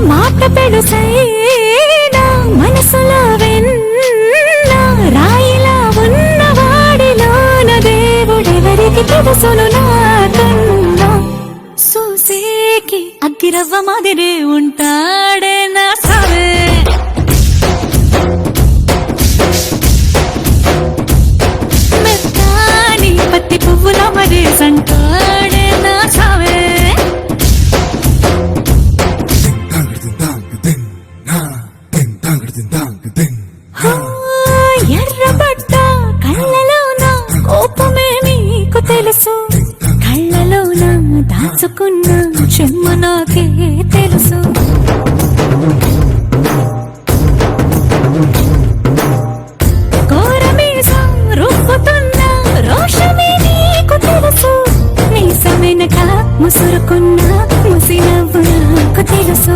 మాట పెడుసైనా మనసులో వెన్న రాయిలా ఉన్నవాడిలోన దేవుడెవరికి తెలుసును నాకన్నా చూసేకి అగ్గిరవ్వ మాదిరే ఉంటాడే నా సావే మెత్తాని పత్తి పువ్వుల మరే సంటాడే నా సావే ఎర్రబడ్డ కళ్ళలోన కోపమే నీకు తెలుసు కళ్ళలోన దాచుకున్న చెమ్మ నాకే తెలుసు కోరమీసం రుబ్బుతున్న రోషమే నీకు తెలుసు మీసమెనక ముసురుకున్న ముసినవ్వు నాకు తెలుసు